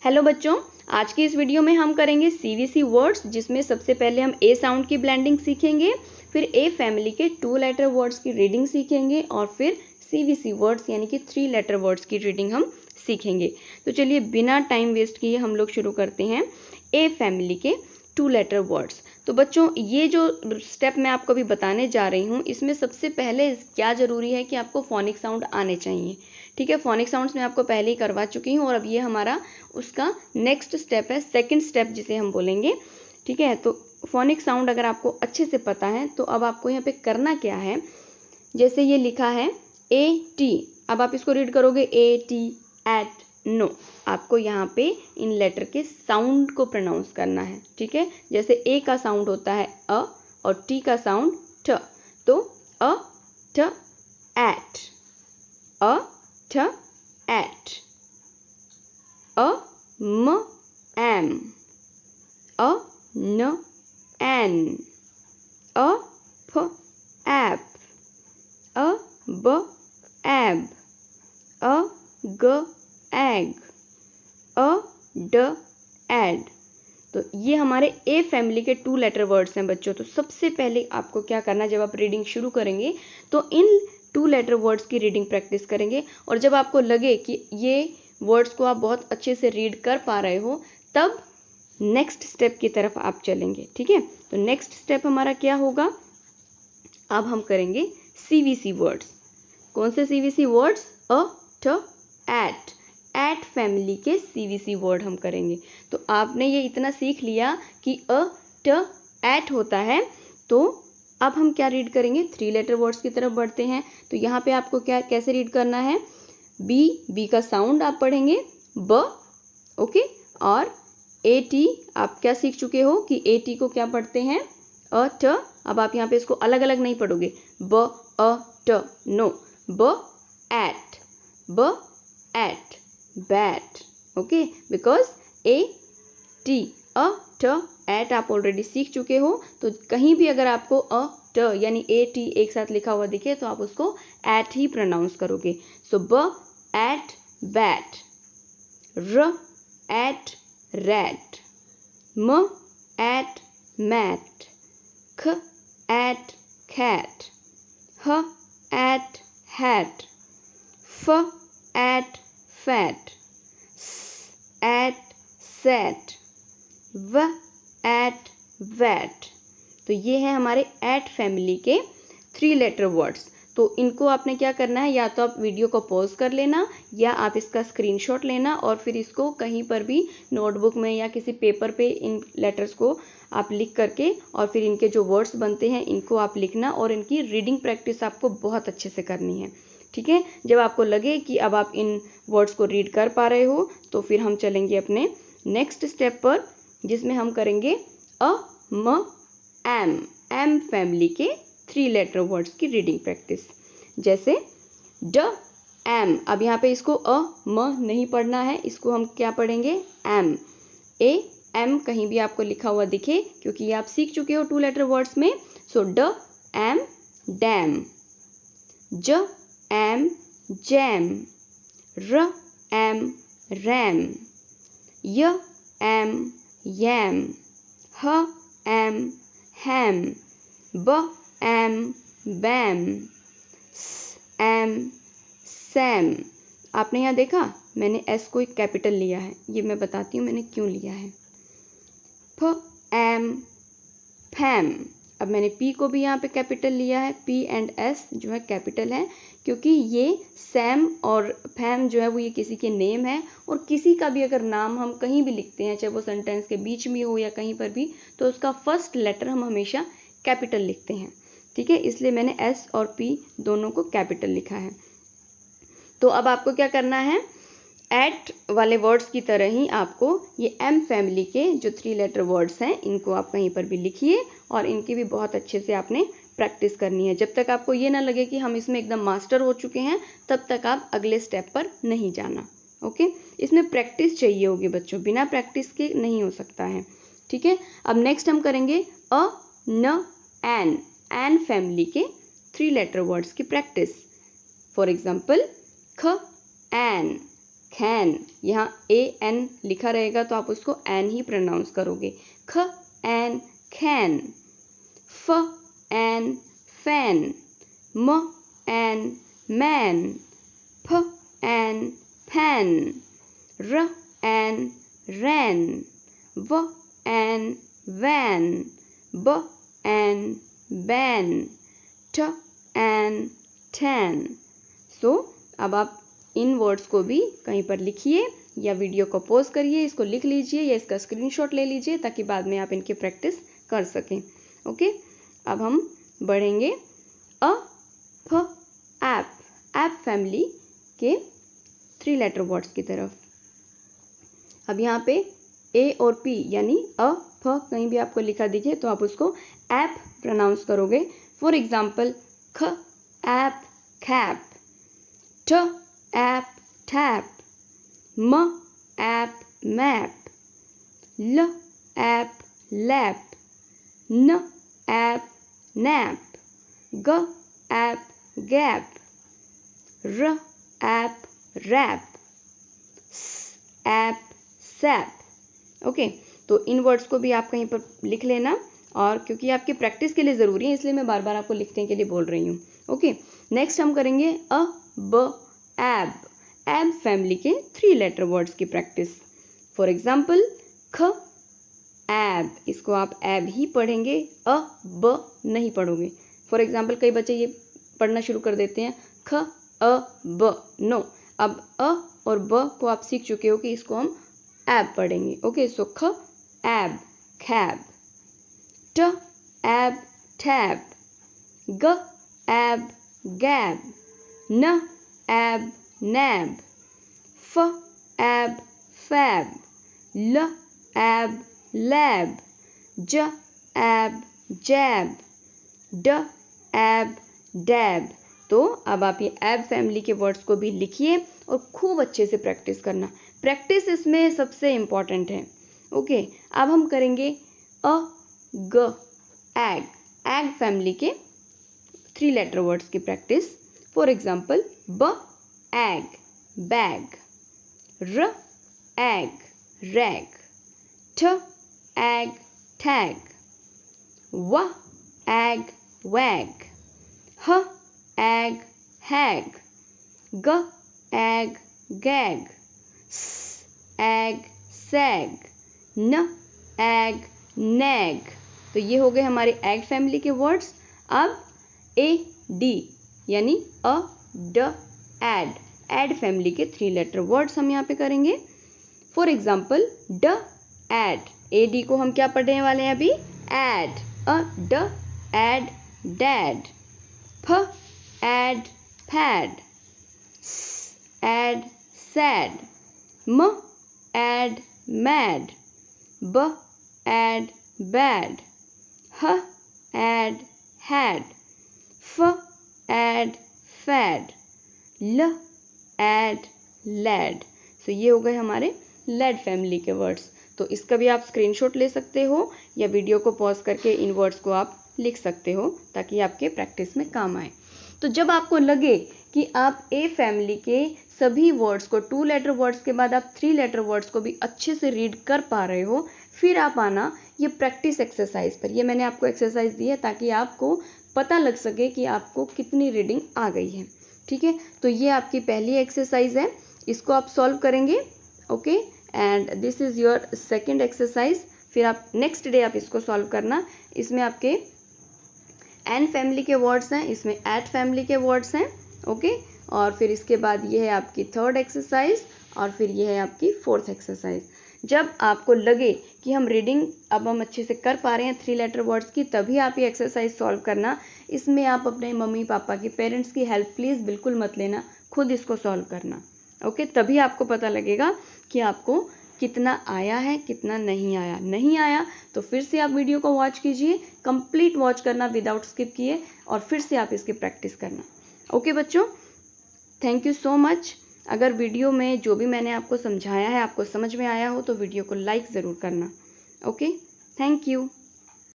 Hello बच्चों, आज की इस वीडियो में हम करेंगे सीवीसी वर्ड्स, जिसमें सबसे पहले हम ए साउंड की ब्लेंडिंग सीखेंगे, फिर ए फैमिली के 2 लेटर वर्ड्स की रीडिंग सीखेंगे और फिर सीवीसी वर्ड्स यानी कि 3 लेटर वर्ड्स की रीडिंग हम सीखेंगे। तो चलिए बिना टाइम वेस्ट किए हम लोग शुरू करते हैं ए फैमिली के 2 लेटर वर्ड्स। तो बच्चों, ये जो स्टेप मैं आपको अभी बताने जा रही हूँ, इसमें सबसे पहले क्या ज़रूरी है कि आपको फोनिक साउंड आने चाहिए। ठीक है, फोनिक साउंड्स मैं आपको पहले ही करवा चुकी हूँ और अब ये हमारा उसका नेक्स्ट स्टेप है, सेकंड स्टेप जिसे हम बोलेंगे। ठीक है, तो फोनिक साउंड अगर आपको अच्छे से पता है तो अब आपको यहाँ पे करना क्या है, जैसे ये लिखा है ए टी, अब आप इसको रीड करोगे ए टी एट नो, आपको यहाँ पे इन लेटर के साउंड को प्रोनाउंस करना है। ठीक है, जैसे ए का साउंड होता है अ और टी का साउंड ठ, तो अ ठ एट, अ ठ एट, अ म एम, अ न एन, अ फ एप, अ ब एब, अ ग एग, अ ड एड। तो ये हमारे ए फैमिली के 2 लेटर वर्ड्स हैं बच्चों। तो सबसे पहले आपको क्या करना है, जब आप रीडिंग शुरू करेंगे तो इन 2 लेटर वर्ड्स की रीडिंग प्रैक्टिस करेंगे, और जब आपको लगे कि ये वर्ड्स को आप बहुत अच्छे से रीड कर पा रहे हो, तब नेक्स्ट स्टेप की तरफ आप चलेंगे। ठीक है, तो नेक्स्ट स्टेप हमारा क्या होगा, अब हम करेंगे सीवीसी वर्ड्स। कौन से CVC words? A t at, at family के सीवीसी वर्ड हम करेंगे। तो आपने ये इतना सीख लिया कि अ ट एट होता है, तो अब हम क्या रीड करेंगे, 3 लेटर वर्ड्स की तरफ बढ़ते हैं। तो यहाँ पे आपको क्या कैसे रीड करना है, बी का साउंड आप पढ़ेंगे ब, ओके, और ए टी आप क्या सीख चुके हो कि ए टी को क्या पढ़ते हैं अ ट। अब आप यहाँ पे इसको अलग अलग नहीं पढ़ोगे, ब अ ट, no, b at, b at bat, okay, because A T a t at आप ऑलरेडी सीख चुके हो। तो कहीं भी अगर आपको अ ट यानी ए टी एक साथ लिखा हुआ दिखे तो आप उसको एट ही प्रोनाउंस करोगे। सो ब एट बैट, र एट रैट, म एट मैट, ख एट कैट, ह एट हैट, फ एट फैट, स एट सेट, व एट वैट। तो ये है हमारे एट फैमिली के 3 लेटर वर्ड्स। तो इनको आपने क्या करना है, या तो आप वीडियो को पॉज कर लेना या आप इसका स्क्रीनशॉट लेना और फिर इसको कहीं पर भी नोटबुक में या किसी पेपर पे इन लेटर्स को आप लिख करके और फिर इनके जो वर्ड्स बनते हैं इनको आप लिखना, और इनकी रीडिंग प्रैक्टिस आपको बहुत अच्छे से करनी है। ठीक है, जब आपको लगे कि अब आप इन वर्ड्स को रीड कर पा रहे हो तो फिर हम चलेंगे अपने नेक्स्ट स्टेप पर, जिसमें हम करेंगे अ म एम, एम फैमिली के 3 लेटर वर्ड्स की रीडिंग प्रैक्टिस। जैसे ड एम, अब यहाँ पे इसको अ म नहीं पढ़ना है, इसको हम क्या पढ़ेंगे एम। ए एम कहीं भी आपको लिखा हुआ दिखे, क्योंकि ये आप सीख चुके हो 2 लेटर वर्ड्स में। सो ड एम डैम, ज एम जैम, र एम रैम, य एम यैम, ह एम हैम, ब एम बैम, स एम सैम। आपने यहाँ देखा मैंने एस को एक कैपिटल लिया है, ये मैं बताती हूँ मैंने क्यों लिया है। फ एम फैम, अब मैंने पी को भी यहाँ पे कैपिटल लिया है, पी एंड एस जो है कैपिटल है, क्योंकि ये सैम और फैम जो है वो ये किसी के नेम है, और किसी का भी अगर नाम हम कहीं भी लिखते हैं, चाहे वो सेंटेंस के बीच में हो या कहीं पर भी, तो उसका फर्स्ट लेटर हम हमेशा कैपिटल लिखते हैं। ठीक है, इसलिए मैंने एस और पी दोनों को कैपिटल लिखा है। तो अब आपको क्या करना है, एट वाले वर्ड्स की तरह ही आपको ये एम फैमिली के जो 3 लेटर वर्ड्स हैं इनको आप कहीं पर भी लिखिए, और इनकी भी बहुत अच्छे से आपने प्रैक्टिस करनी है। जब तक आपको ये ना लगे कि हम इसमें एकदम मास्टर हो चुके हैं, तब तक आप अगले स्टेप पर नहीं जाना। ओके, इसमें प्रैक्टिस चाहिए होगी बच्चों, बिना प्रैक्टिस के नहीं हो सकता है। ठीक है, अब नेक्स्ट हम करेंगे अ न एन, एन फैमिली के 3 लेटर वर्ड्स की प्रैक्टिस। फॉर एग्जाम्पल ख एन, खैन, यहाँ AN लिखा रहेगा तो आप उसको एन ही प्रोनाउंस करोगे। ख एन खैन। फ एन फैन। म एन मैन। फ एन फैन। र एन रैन। व एन वैन। ब एन बैन। ठ एन ठैन। सो अब आप इन वर्ड्स को भी कहीं पर लिखिए या वीडियो को पॉज करिए, इसको लिख लीजिए या इसका स्क्रीनशॉट ले लीजिए ताकि बाद में आप इनकी प्रैक्टिस कर सकें। ओके, अब हम बढ़ेंगे अ फ ऐप, ऐप फैमिली के 3 लेटर वर्ड्स की तरफ। अब यहाँ पे ए और पी यानी अ फ कहीं भी आपको लिखा दिखे तो आप उसको ऐप प्रोनाउंस करोगे। फॉर एग्जाम्पल, ख ऐप कैप। ठ ऐप टैप। म ऐप मैप। ल ऐप लैप। न ऐप नैप। ग ऐप गैप। र ऐप रैप। स ऐप सैप। ओके, तो इन वर्ड्स को भी आप कहीं पर लिख लेना, और क्योंकि आपकी प्रैक्टिस के लिए ज़रूरी है इसलिए मैं बार बार आपको लिखने के लिए बोल रही हूँ। ओके, नेक्स्ट हम करेंगे अ ब एब, एब फैमिली के 3 लेटर वर्ड्स की प्रैक्टिस। फॉर एग्जाम्पल, ख एब, इसको आप एब ही पढ़ेंगे, अ ब नहीं पढ़ोगे। फॉर एग्जाम्पल, कई बच्चे ये पढ़ना शुरू कर देते हैं ख अ ब, नो, अब अ और ब को आप सीख चुके हो कि इसको हम एब पढ़ेंगे। ओके, सो ख एब कैब। ट एब टैब। ग एब गैब। न एब नैब। फ एब फैब। ल एब लैब। ज एब जैब। ड एब डैब। तो अब आप ये एब फैमिली के वर्ड्स को भी लिखिए और खूब अच्छे से प्रैक्टिस करना। प्रैक्टिस इसमें सबसे इम्पॉर्टेंट है। ओके, अब हम करेंगे अ ग एग, एग फैमिली के 3 लेटर वर्ड्स की प्रैक्टिस। फॉर एग्जाम्पल, ब एग बैग। र एग रैग। ठ एग टैग। व एग वैग। ह एग हैग। ग एग गैग। स एग सैग। न एग नैग। तो ये हो गए हमारे एग फैमिली के वर्ड्स। अब ए डी यानी अ ड एड, एड फैमिली के 3 लेटर वर्ड्स हम यहाँ पे करेंगे। फॉर एग्जाम्पल, ड एड, ए डी को हम क्या पढ़ने वाले हैं अभी, एड। अ ड एड डैड। फ एड फैड। स एड सैड। म एड मैड। ब एड बैड। ह एड हैड। फ एड फैड। ल एड लैड। सो ये हो गए हमारे लैड फैमिली के वर्ड्स। तो इसका भी आप स्क्रीनशॉट ले सकते हो या वीडियो को पॉज करके इन वर्ड्स को आप लिख सकते हो ताकि आपके प्रैक्टिस में काम आए। तो जब आपको लगे कि आप ए फैमिली के सभी वर्ड्स को 2 लेटर वर्ड्स के बाद आप 3 लेटर वर्ड्स को भी अच्छे से रीड कर पा रहे हो, फिर आप आना ये प्रैक्टिस एक्सरसाइज पर। ये मैंने आपको एक्सरसाइज दी है ताकि आपको पता लग सके कि आपको कितनी रीडिंग आ गई है। ठीक है, तो ये आपकी पहली एक्सरसाइज है, इसको आप सॉल्व करेंगे। Okay, and this is your second exercise. फिर आप नेक्स्ट डे आप इसको सॉल्व करना। इसमें आपके एन फैमिली के वर्ड्स हैं, इसमें एट फैमिली के वर्ड्स हैं। ओके, और फिर इसके बाद ये है आपकी थर्ड एक्सरसाइज और फिर ये है आपकी फोर्थ एक्सरसाइज। जब आपको लगे कि हम रीडिंग अब हम अच्छे से कर पा रहे हैं 3 लेटर वर्ड्स की, तभी आप ये एक्सरसाइज सॉल्व करना। इसमें आप अपने मम्मी पापा की, पेरेंट्स की हेल्प प्लीज़ बिल्कुल मत लेना, खुद इसको सॉल्व करना। ओके, तभी आपको पता लगेगा कि आपको कितना आया है, कितना नहीं आया। नहीं आया तो फिर से आप वीडियो को वॉच कीजिए, कंप्लीट वॉच करना विदाउट स्किप किए, और फिर से आप इसकी प्रैक्टिस करना। ओके बच्चों, थैंक यू सो मच। अगर वीडियो में जो भी मैंने आपको समझाया है आपको समझ में आया हो तो वीडियो को लाइक ज़रूर करना। Okay, thank you.